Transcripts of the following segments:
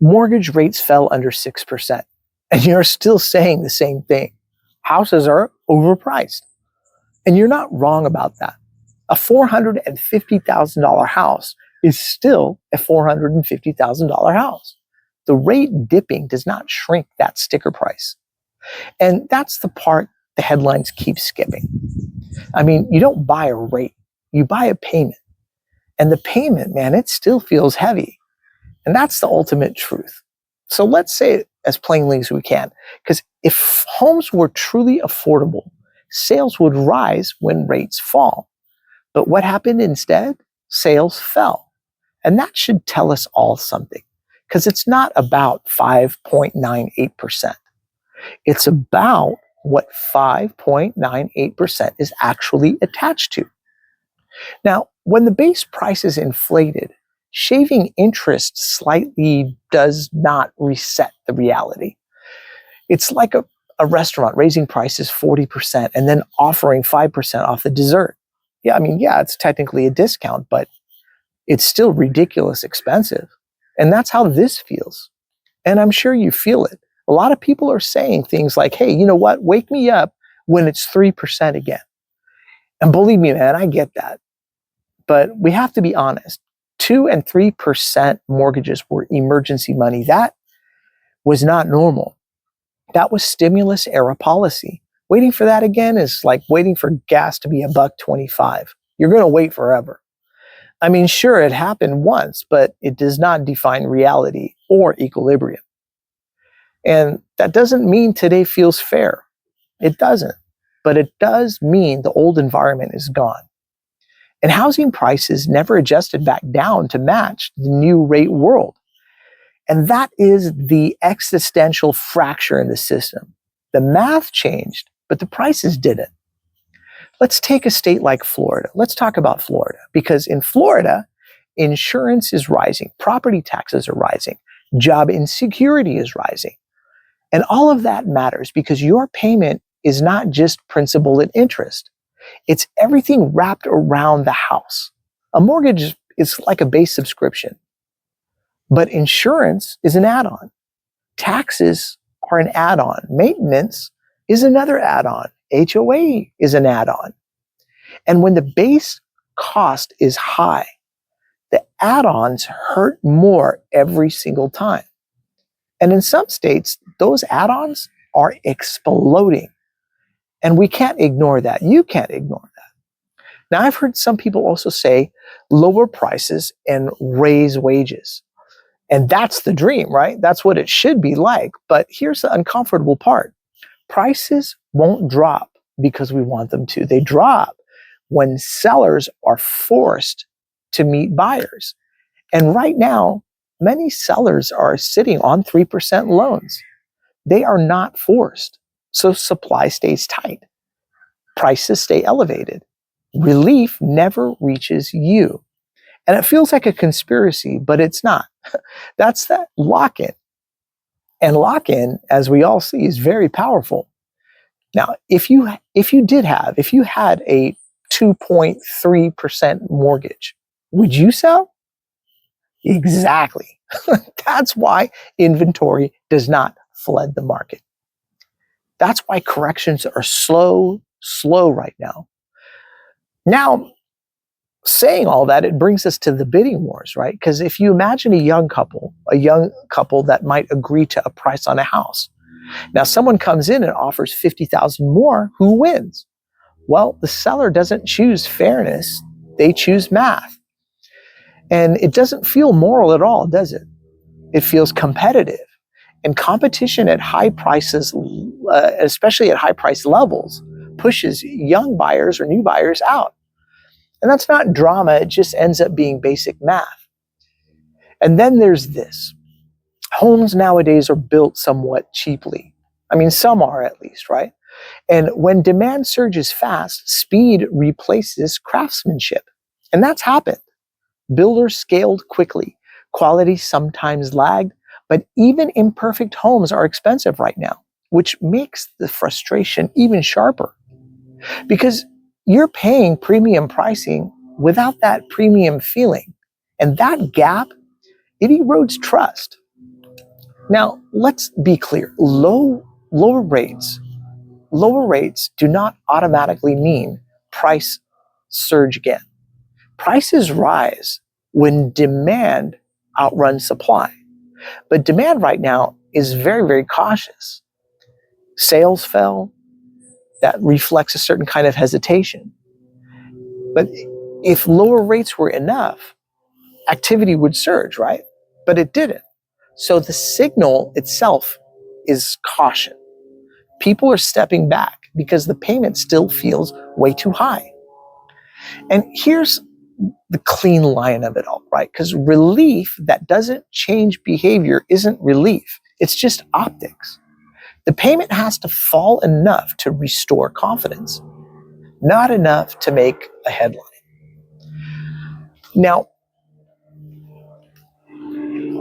Mortgage rates fell under 6%, and you're still saying the same thing. Houses are overpriced. And you're not wrong about that. A $450,000 house is still a $450,000 house. The rate dipping does not shrink that sticker price. And that's the part the headlines keep skipping. I mean, you don't buy a rate, you buy a payment. And the payment, man, it still feels heavy. And that's the ultimate truth. So let's say it as plainly as we can. Because if homes were truly affordable, sales would rise when rates fall. But what happened instead? Sales fell. And that should tell us all something. Because it's not about 5.98%. It's about what 5.98% is actually attached to. Now, when the base price is inflated, shaving interest slightly does not reset the reality. It's like a restaurant raising prices 40% and then offering 5% off the dessert. Yeah, I mean, yeah, it's technically a discount, but it's still ridiculous expensive. And that's how this feels. And I'm sure you feel it. A lot of people are saying things like, hey, you know what? Wake me up when it's 3% again. And believe me, man, I get that. But we have to be honest. 2 and 3% mortgages were emergency money. That was not normal. That was stimulus era policy. Waiting for that again is like waiting for gas to be $1.25. You're going to wait forever. I mean, sure, it happened once, but it does not define reality or equilibrium. And that doesn't mean today feels fair. It doesn't. But it does mean the old environment is gone. And housing prices never adjusted back down to match the new rate world. And that is the existential fracture in the system. The math changed, but the prices didn't. Let's take a state like Florida. Let's talk about Florida, because in Florida, insurance is rising, property taxes are rising, job insecurity is rising. And all of that matters because your payment is not just principal and interest. It's everything wrapped around the house. A mortgage is like a base subscription, but insurance is an add-on. Taxes are an add-on. Maintenance is another add-on. HOA is an add-on. And when the base cost is high, the add-ons hurt more every single time. And in some states, those add-ons are exploding. And we can't ignore that. You can't ignore that. Now, I've heard some people also say lower prices and raise wages. And that's the dream, right? That's what it should be like. But here's the uncomfortable part. Prices won't drop because we want them to. They drop when sellers are forced to meet buyers. And right now, many sellers are sitting on 3% loans. They are not forced. So supply stays tight. Prices stay elevated. Relief never reaches you. And it feels like a conspiracy, but it's not. That's that lock-in. And lock-in, as we all see, is very powerful. Now, if you had a 2.3% mortgage, would you sell? Exactly. That's why inventory does not flood the market. That's why corrections are slow right now. Now, saying all that, it brings us to the bidding wars, right? Because if you imagine a young couple that might agree to a price on a house. Now, someone comes in and offers $50,000 more, who wins? Well, the seller doesn't choose fairness, they choose math. And it doesn't feel moral at all, does it? It feels competitive. And competition at high prices, especially at high price levels, pushes young buyers or new buyers out. And that's not drama, it just ends up being basic math. And then there's this. Homes nowadays are built somewhat cheaply. I mean, some are at least, right? And when demand surges fast, speed replaces craftsmanship. And that's happened. Builders scaled quickly. Quality sometimes lagged, but even imperfect homes are expensive right now, which makes the frustration even sharper. Because you're paying premium pricing without that premium feeling. And that gap, it erodes trust. Now, let's be clear. Lower rates do not automatically mean price surge again. Prices rise when demand outruns supply. But demand right now is very, very cautious. Sales fell. That reflects a certain kind of hesitation. But if lower rates were enough, activity would surge, right? But it didn't. So the signal itself is caution. People are stepping back because the payment still feels way too high. And here's the clean line of it all, right? Because relief that doesn't change behavior isn't relief. It's just optics. The payment has to fall enough to restore confidence, not enough to make a headline. Now,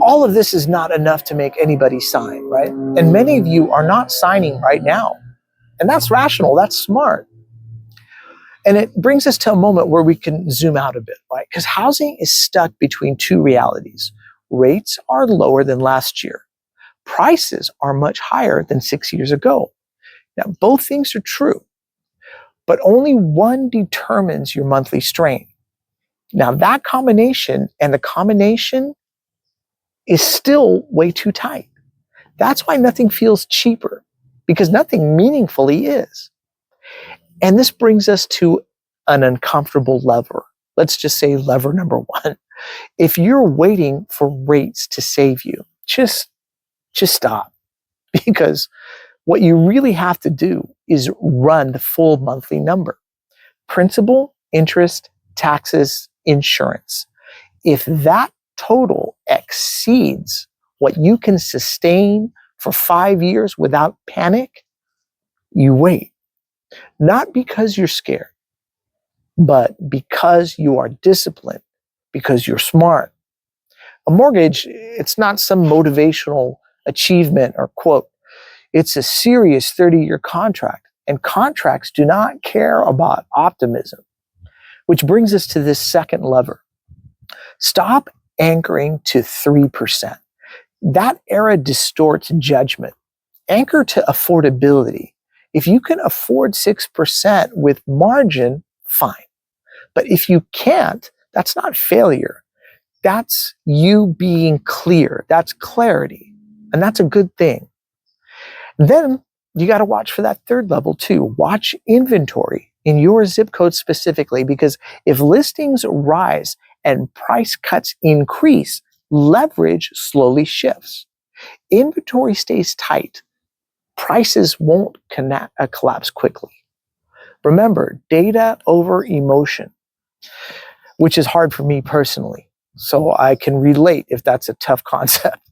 all of this is not enough to make anybody sign, right? And many of you are not signing right now. And that's rational, that's smart. And it brings us to a moment where we can zoom out a bit, right? Because housing is stuck between two realities. Rates are lower than last year. Prices are much higher than 6 years ago. Now, both things are true, but only one determines your monthly strain. Now, that combination and the combination is still way too tight. That's why nothing feels cheaper, because nothing meaningfully is. And this brings us to an uncomfortable lever. Let's just say lever number one. If you're waiting for rates to save you, just stop. Because what you really have to do is run the full monthly number. Principal, interest, taxes, insurance. If that total exceeds what you can sustain for 5 years without panic, you wait. Not because you're scared, but because you are disciplined, because you're smart. A mortgage, it's not some motivational achievement or quote. It's a serious 30-year contract, and contracts do not care about optimism. Which brings us to this second lever. Stop anchoring to 3%. That era distorts judgment. Anchor to affordability. If you can afford 6% with margin, fine. But if you can't, that's not failure. That's you being clear. That's clarity. And that's a good thing. Then you got to watch for that third level too. Watch inventory in your zip code specifically, because if listings rise and price cuts increase, leverage slowly shifts. Inventory stays tight. Prices won't collapse quickly. Remember, data over emotion, which is hard for me personally. So I can relate if that's a tough concept.